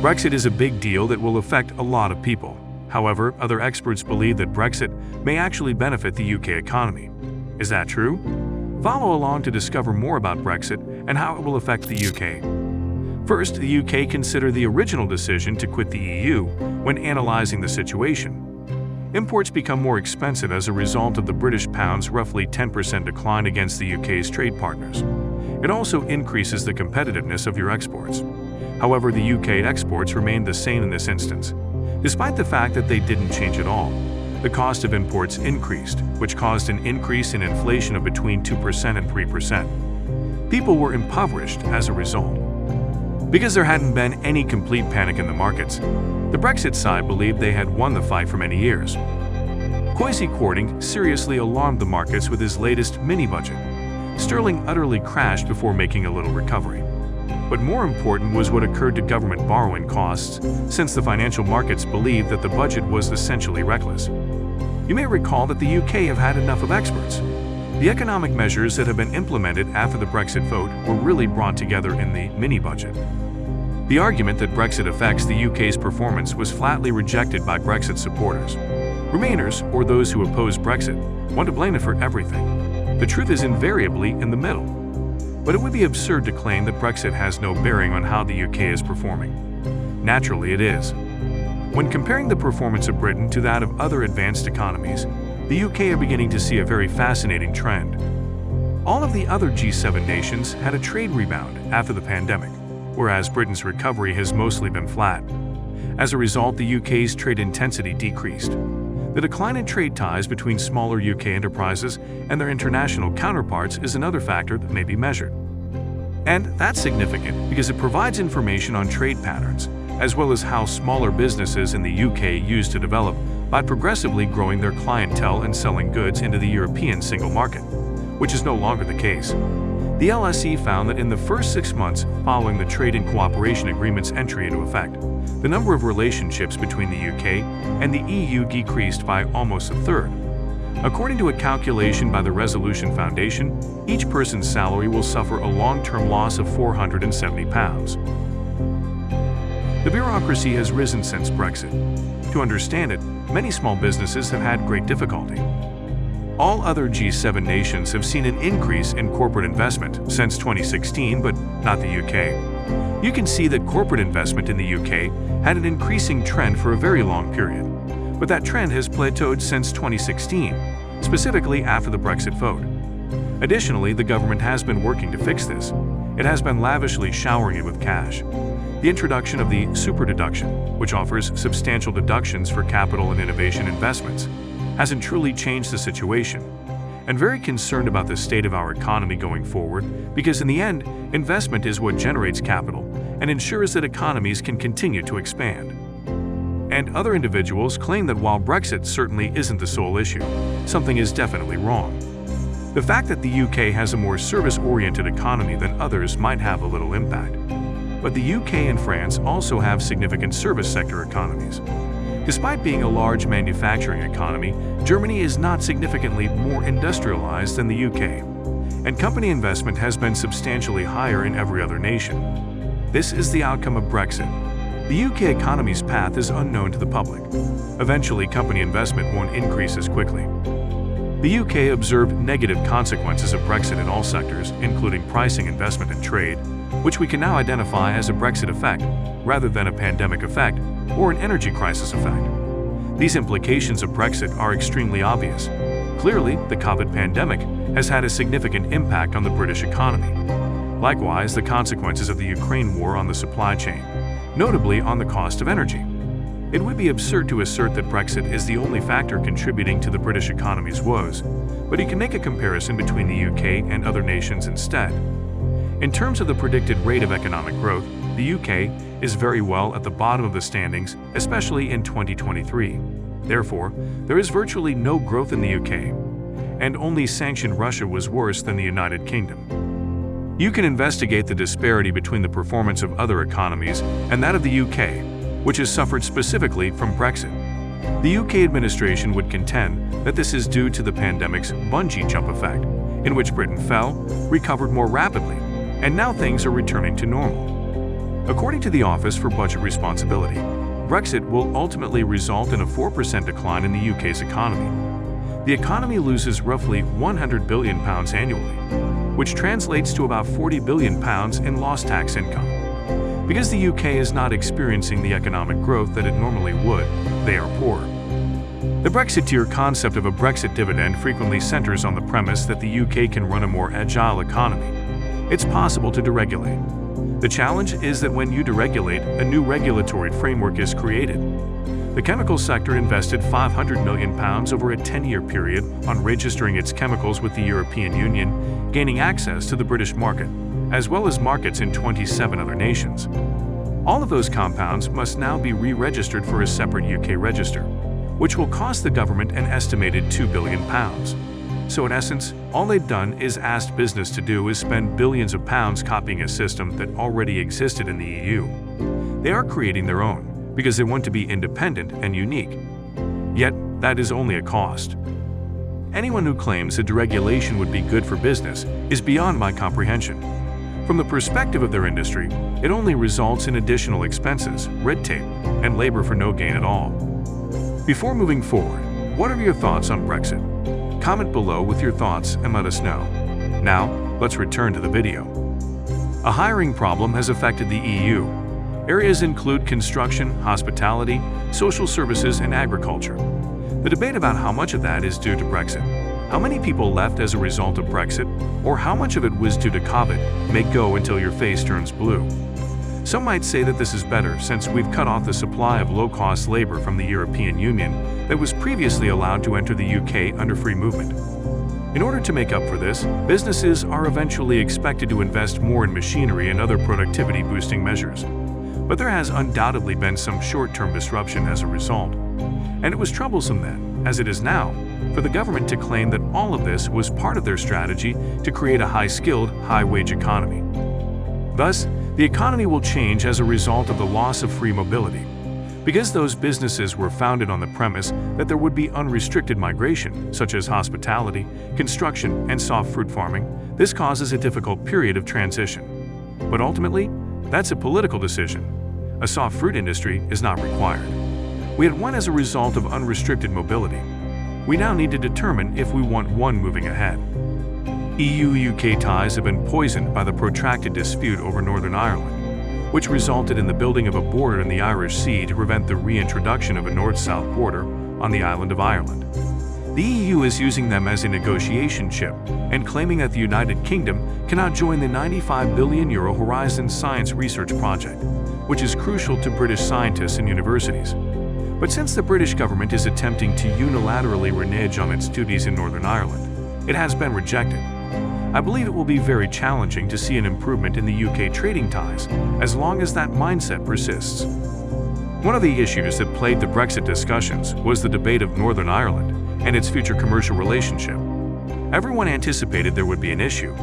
Brexit is a big deal that will affect a lot of people. However, other experts believe that Brexit may actually benefit the UK economy. Is that true? Follow along to discover more about Brexit and how it will affect the UK. First, the UK considered the original decision to quit the EU when analyzing the situation. Imports become more expensive as a result of the British pound's roughly 10% decline against the UK's trade partners. It also increases the competitiveness of your exports. However, the UK exports remained the same in this instance. Despite the fact that they didn't change at all, the cost of imports increased, which caused an increase in inflation of between 2% and 3%. People were impoverished as a result. Because there hadn't been any complete panic in the markets, the Brexit side believed they had won the fight for many years. Kwasi Kwarteng seriously alarmed the markets with his latest mini-budget. Sterling utterly crashed before making a little recovery. But more important was what occurred to government borrowing costs, since the financial markets believed that the budget was essentially reckless. You may recall that the UK have had enough of experts. The economic measures that have been implemented after the Brexit vote were really brought together in the mini-budget. The argument that Brexit affects the UK's performance was flatly rejected by Brexit supporters. Remainers, or those who oppose Brexit, want to blame it for everything. The truth is invariably in the middle. But it would be absurd to claim that Brexit has no bearing on how the UK is performing. Naturally, it is. When comparing the performance of Britain to that of other advanced economies, the UK are beginning to see a very fascinating trend. All of the other G7 nations had a trade rebound after the pandemic, whereas Britain's recovery has mostly been flat. As a result, the UK's trade intensity decreased. The decline in trade ties between smaller UK enterprises and their international counterparts is another factor that may be measured. And that's significant because it provides information on trade patterns, as well as how smaller businesses in the UK used to develop by progressively growing their clientele and selling goods into the European single market, which is no longer the case. The LSE found that in the first 6 months following the Trade and Cooperation Agreement's entry into effect, the number of relationships between the UK and the EU decreased by almost a third. According to a calculation by the Resolution Foundation, each person's salary will suffer a long-term loss of £470. The bureaucracy has risen since Brexit. To understand it, many small businesses have had great difficulty. All other G7 nations have seen an increase in corporate investment since 2016, but not the UK. You can see that corporate investment in the UK had an increasing trend for a very long period, but that trend has plateaued since 2016, specifically after the Brexit vote. Additionally, the government has been working to fix this. It has been lavishly showering it with cash. The introduction of the super deduction, which offers substantial deductions for capital and innovation investments, hasn't truly changed the situation. I'm very concerned about the state of our economy going forward because in the end, investment is what generates capital and ensures that economies can continue to expand. And other individuals claim that while Brexit certainly isn't the sole issue, something is definitely wrong. The fact that the UK has a more service-oriented economy than others might have a little impact. But the UK and France also have significant service sector economies. Despite being a large manufacturing economy, Germany is not significantly more industrialized than the UK, and company investment has been substantially higher in every other nation. This is the outcome of Brexit. The UK economy's path is unknown to the public. Eventually, company investment won't increase as quickly. The UK observed negative consequences of Brexit in all sectors, including pricing, investment, and trade, which we can now identify as a Brexit effect rather than a pandemic effect or an energy crisis effect. These implications of Brexit are extremely obvious. Clearly, the COVID pandemic has had a significant impact on the British economy. Likewise, the consequences of the Ukraine war on the supply chain, notably on the cost of energy. It would be absurd to assert that Brexit is the only factor contributing to the British economy's woes, but you can make a comparison between the UK and other nations instead. In terms of the predicted rate of economic growth, the UK is very well at the bottom of the standings, especially in 2023. Therefore, there is virtually no growth in the UK, and only sanctioned Russia was worse than the United Kingdom. You can investigate the disparity between the performance of other economies and that of the UK, which has suffered specifically from Brexit. The UK administration would contend that this is due to the pandemic's bungee jump effect, in which Britain fell, recovered more rapidly, and now things are returning to normal. According to the Office for Budget Responsibility, Brexit will ultimately result in a 4% decline in the UK's economy. The economy loses roughly £100 billion annually, which translates to about £40 billion in lost tax income. Because the UK is not experiencing the economic growth that it normally would, they are poor. The Brexiteer concept of a Brexit dividend frequently centers on the premise that the UK can run a more agile economy. It's possible to deregulate. The challenge is that when you deregulate, a new regulatory framework is created. The chemical sector invested £500 million over a 10-year period on registering its chemicals with the European Union, gaining access to the British market, as well as markets in 27 other nations. All of those compounds must now be re-registered for a separate UK register, which will cost the government an estimated £2 billion. So in essence, all they've done is asked business to do is spend billions of pounds copying a system that already existed in the EU. They are creating their own, because they want to be independent and unique. Yet, that is only a cost. Anyone who claims that deregulation would be good for business is beyond my comprehension. From the perspective of their industry, it only results in additional expenses, red tape, and labor for no gain at all. Before moving forward, what are your thoughts on Brexit? Comment below with your thoughts and let us know. Now, let's return to the video. A hiring problem has affected the EU. Areas include construction, hospitality, social services, and agriculture. The debate about how much of that is due to Brexit, how many people left as a result of Brexit, or how much of it was due to COVID may go until your face turns blue. Some might say that this is better since we've cut off the supply of low-cost labor from the European Union that was previously allowed to enter the UK under free movement. In order to make up for this, businesses are eventually expected to invest more in machinery and other productivity-boosting measures. But there has undoubtedly been some short-term disruption as a result. And it was troublesome then, as it is now, for the government to claim that all of this was part of their strategy to create a high-skilled, high-wage economy. Thus, the economy will change as a result of the loss of free mobility. Because those businesses were founded on the premise that there would be unrestricted migration, such as hospitality, construction, and soft fruit farming, this causes a difficult period of transition. But ultimately, that's a political decision. A soft fruit industry is not required. We had one as a result of unrestricted mobility. We now need to determine if we want one moving ahead. EU-UK ties have been poisoned by the protracted dispute over Northern Ireland, which resulted in the building of a border in the Irish Sea to prevent the reintroduction of a north-south border on the island of Ireland. The EU is using them as a negotiation chip and claiming that the United Kingdom cannot join the €95 billion Horizon Science Research Project, which is crucial to British scientists and universities. But since the British government is attempting to unilaterally renege on its duties in Northern Ireland, it has been rejected. I believe it will be very challenging to see an improvement in the UK trading ties as long as that mindset persists. One of the issues that plagued the Brexit discussions was the debate of Northern Ireland and its future commercial relationship. Everyone anticipated there would be an issue,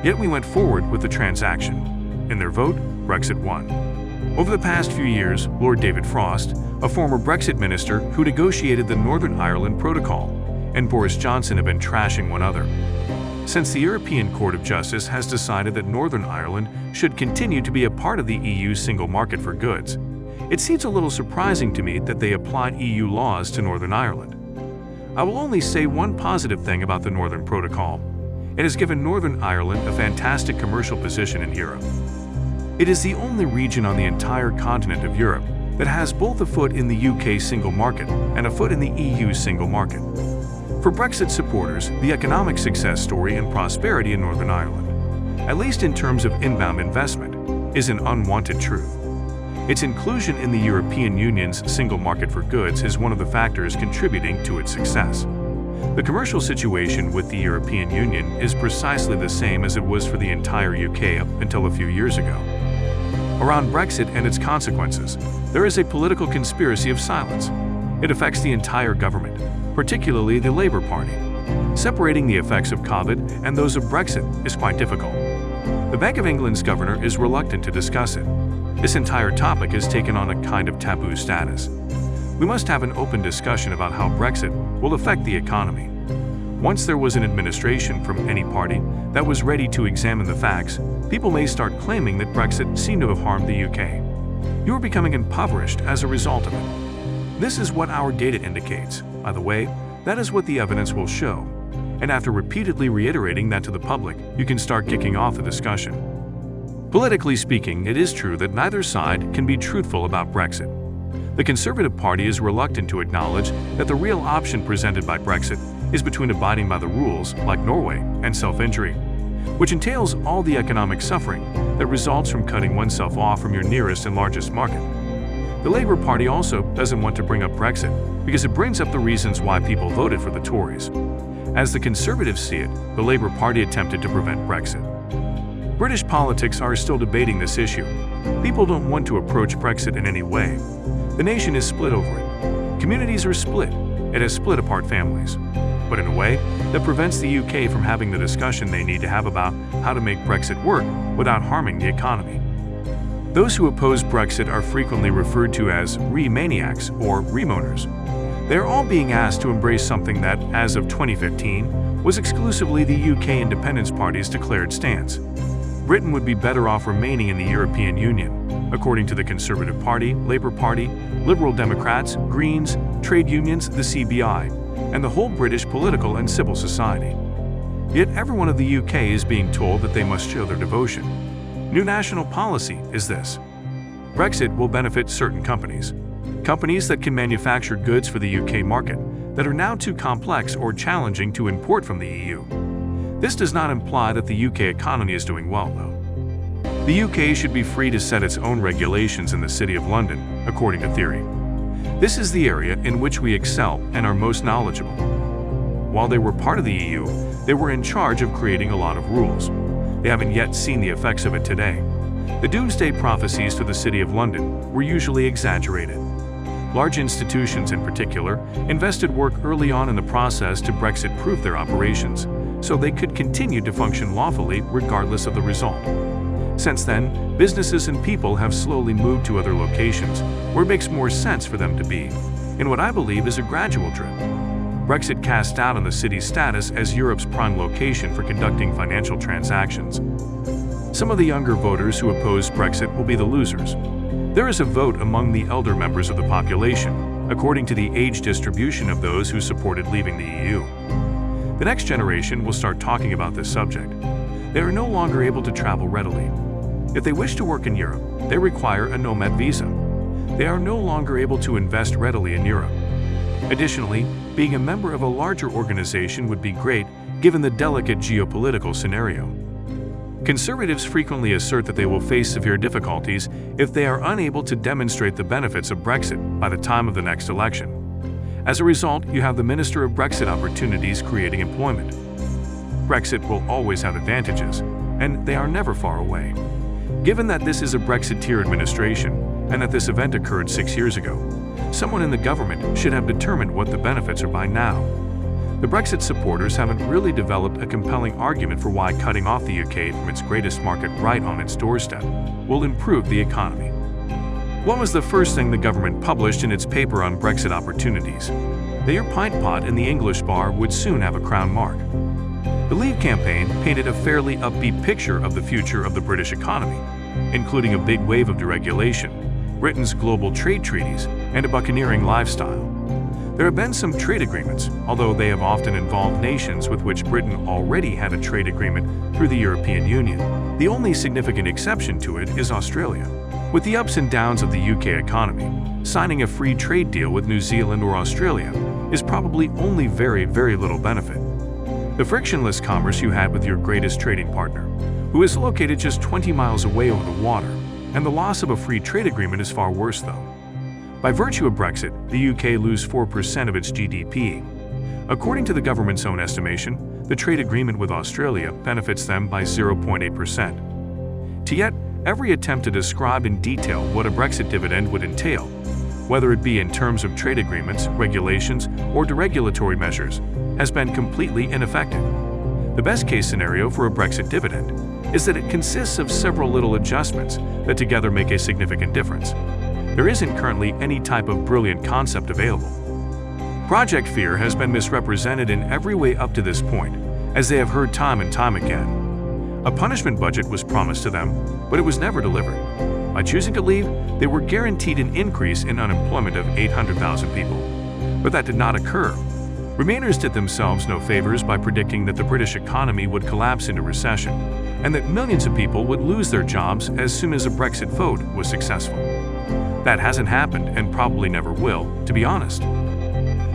yet we went forward with the transaction. In their vote, Brexit won. Over the past few years, Lord David Frost, a former Brexit minister who negotiated the Northern Ireland Protocol, and Boris Johnson have been trashing one another. Since the European Court of Justice has decided that Northern Ireland should continue to be a part of the EU's single market for goods, it seems a little surprising to me that they applied EU laws to Northern Ireland. I will only say one positive thing about the Northern Protocol. It has given Northern Ireland a fantastic commercial position in Europe. It is the only region on the entire continent of Europe that has both a foot in the UK single market and a foot in the EU single market. For Brexit supporters, the economic success story and prosperity in Northern Ireland, at least in terms of inbound investment, is an unwanted truth. Its inclusion in the European Union's single market for goods is one of the factors contributing to its success. The commercial situation with the European Union is precisely the same as it was for the entire UK up until a few years ago. Around Brexit and its consequences, there is a political conspiracy of silence. It affects the entire government, particularly the Labour Party. Separating the effects of COVID and those of Brexit is quite difficult. The Bank of England's governor is reluctant to discuss it. This entire topic has taken on a kind of taboo status. We must have an open discussion about how Brexit will affect the economy. Once there was an administration from any party that was ready to examine the facts, people may start claiming that Brexit seemed to have harmed the UK. You are becoming impoverished as a result of it. This is what our data indicates. By the way, that is what the evidence will show. And after repeatedly reiterating that to the public, you can start kicking off the discussion. Politically speaking, it is true that neither side can be truthful about Brexit. The Conservative Party is reluctant to acknowledge that the real option presented by Brexit is between abiding by the rules, like Norway, and self-injury, which entails all the economic suffering that results from cutting oneself off from your nearest and largest market. The Labour Party also doesn't want to bring up Brexit because it brings up the reasons why people voted for the Tories. As the Conservatives see it, the Labour Party attempted to prevent Brexit. British politics are still debating this issue. People don't want to approach Brexit in any way. The nation is split over it. Communities are split. It has split apart families. But in a way that prevents the UK from having the discussion they need to have about how to make Brexit work without harming the economy. Those who oppose Brexit are frequently referred to as re-maniacs or remoaners. They are all being asked to embrace something that, as of 2015, was exclusively the UK Independence Party's declared stance. Britain would be better off remaining in the European Union, according to the Conservative Party, Labour Party, Liberal Democrats, Greens, trade unions, the CBI, and the whole British political and civil society. Yet everyone of the UK is being told that they must show their devotion. New national policy is this: Brexit will benefit certain companies. Companies that can manufacture goods for the UK market that are now too complex or challenging to import from the EU. This does not imply that the UK economy is doing well, though. The UK should be free to set its own regulations in the City of London, according to theory. This is the area in which we excel and are most knowledgeable. While they were part of the EU, they were in charge of creating a lot of rules. They haven't yet seen the effects of it today. The doomsday prophecies to the City of London were usually exaggerated. Large institutions in particular invested work early on in the process to Brexit-proof their operations, so they could continue to function lawfully regardless of the result. Since then, businesses and people have slowly moved to other locations where it makes more sense for them to be, in what I believe is a gradual drift. Brexit cast doubt on the city's status as Europe's prime location for conducting financial transactions. Some of the younger voters who oppose Brexit will be the losers. There is a vote among the elder members of the population, according to the age distribution of those who supported leaving the EU. The next generation will start talking about this subject. They are no longer able to travel readily. If they wish to work in Europe, they require a nomad visa. They are no longer able to invest readily in Europe. Additionally, being a member of a larger organization would be great given the delicate geopolitical scenario. Conservatives frequently assert that they will face severe difficulties if they are unable to demonstrate the benefits of Brexit by the time of the next election. As a result, you have the Minister of Brexit Opportunities creating employment. Brexit will always have advantages, and they are never far away. Given that this is a Brexiteer administration, and that this event occurred 6 years ago, someone in the government should have determined what the benefits are by now. The Brexit supporters haven't really developed a compelling argument for why cutting off the UK from its greatest market right on its doorstep will improve the economy. What was the first thing the government published in its paper on Brexit opportunities? That your pint pot in the English bar would soon have a crown mark. The Leave campaign painted a fairly upbeat picture of the future of the British economy, including a big wave of deregulation, Britain's global trade treaties, and a buccaneering lifestyle. There have been some trade agreements, although they have often involved nations with which Britain already had a trade agreement through the European Union. The only significant exception to it is Australia. With the ups and downs of the UK economy, signing a free trade deal with New Zealand or Australia is probably only very little benefit. The frictionless commerce you had with your greatest trading partner, who is located just 20 miles away over the water, and the loss of a free trade agreement is far worse though. By virtue of Brexit, the UK lose 4% of its GDP. According to the government's own estimation, the trade agreement with Australia benefits them by 0.8%. To yet, every attempt to describe in detail what a Brexit dividend would entail, whether it be in terms of trade agreements, regulations, or deregulatory measures, has been completely ineffective. The best-case scenario for a Brexit dividend is that it consists of several little adjustments that together make a significant difference. There isn't currently any type of brilliant concept available. Project Fear has been misrepresented in every way up to this point, as they have heard time and time again. A punishment budget was promised to them, but it was never delivered. By choosing to leave, they were guaranteed an increase in unemployment of 800,000 people. But that did not occur. Remainers did themselves no favors by predicting that the British economy would collapse into recession, and that millions of people would lose their jobs as soon as a Brexit vote was successful. That hasn't happened and probably never will, to be honest.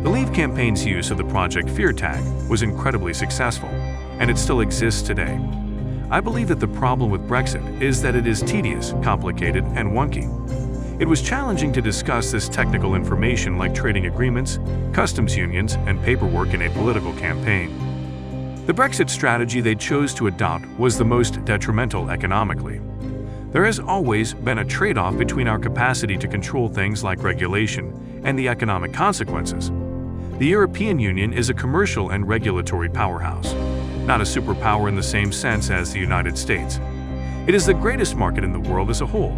The Leave campaign's use of the Project Fear tag was incredibly successful, and it still exists today. I believe that the problem with Brexit is that it is tedious, complicated, and wonky. It was challenging to discuss this technical information like trading agreements, customs unions, and paperwork in a political campaign. The Brexit strategy they chose to adopt was the most detrimental economically. There has always been a trade-off between our capacity to control things like regulation and the economic consequences. The European Union is a commercial and regulatory powerhouse, not a superpower in the same sense as the United States. It is the greatest market in the world as a whole,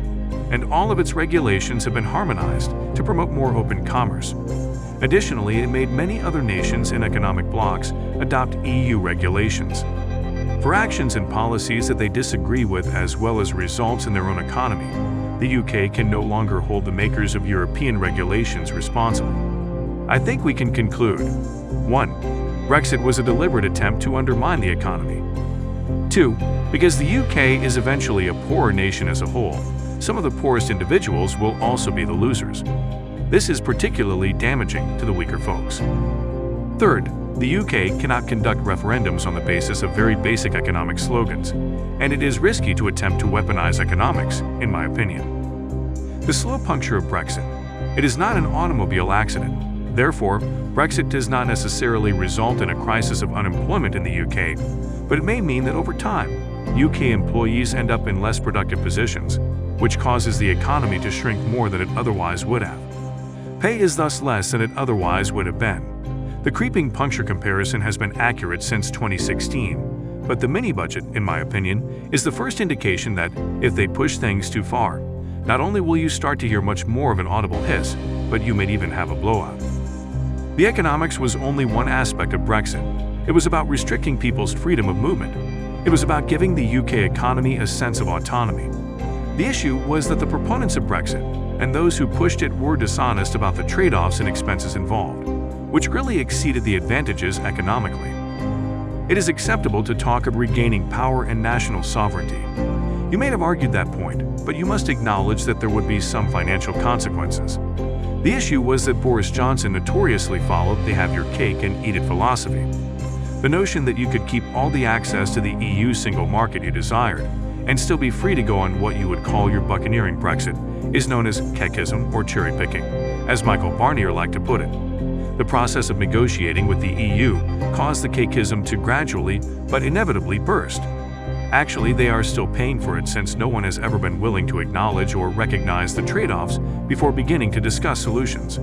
and all of its regulations have been harmonized to promote more open commerce. Additionally, it made many other nations and economic blocs adopt EU regulations. For actions and policies that they disagree with as well as results in their own economy, the UK can no longer hold the makers of European regulations responsible. I think we can conclude: 1. Brexit was a deliberate attempt to undermine the economy. 2. Because the UK is eventually a poorer nation as a whole, some of the poorest individuals will also be the losers. This is particularly damaging to the weaker folks. 3rd, the UK cannot conduct referendums on the basis of very basic economic slogans, and it is risky to attempt to weaponize economics, in my opinion. The slow puncture of Brexit. It is not an automobile accident. Therefore, Brexit does not necessarily result in a crisis of unemployment in the UK, but it may mean that over time, UK employees end up in less productive positions, which causes the economy to shrink more than it otherwise would have. Pay is thus less than it otherwise would have been. The creeping puncture comparison has been accurate since 2016, but the mini-budget, in my opinion, is the first indication that, if they push things too far, not only will you start to hear much more of an audible hiss, but you may even have a blowout. The economics was only one aspect of Brexit. It was about restricting people's freedom of movement. It was about giving the UK economy a sense of autonomy. The issue was that the proponents of Brexit and those who pushed it were dishonest about the trade-offs and expenses involved, which really exceeded the advantages economically. It is acceptable to talk of regaining power and national sovereignty. You may have argued that point, but you must acknowledge that there would be some financial consequences. The issue was that Boris Johnson notoriously followed the have-your-cake-and-eat-it philosophy. The notion that you could keep all the access to the EU single market you desired and still be free to go on what you would call your buccaneering Brexit is known as cakeism or cherry-picking, as Michael Barnier liked to put it. The process of negotiating with the EU caused the cakeism to gradually but inevitably burst. Actually, they are still paying for it since no one has ever been willing to acknowledge or recognize the trade-offs before beginning to discuss solutions.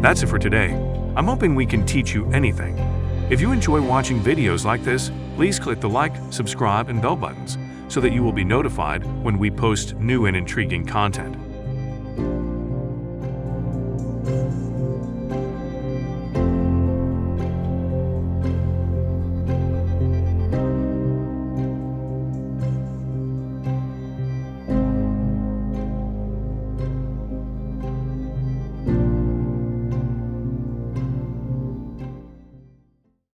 That's it for today. I'm hoping we can teach you anything. If you enjoy watching videos like this, please click the like, subscribe, and bell buttons so that you will be notified when we post new and intriguing content.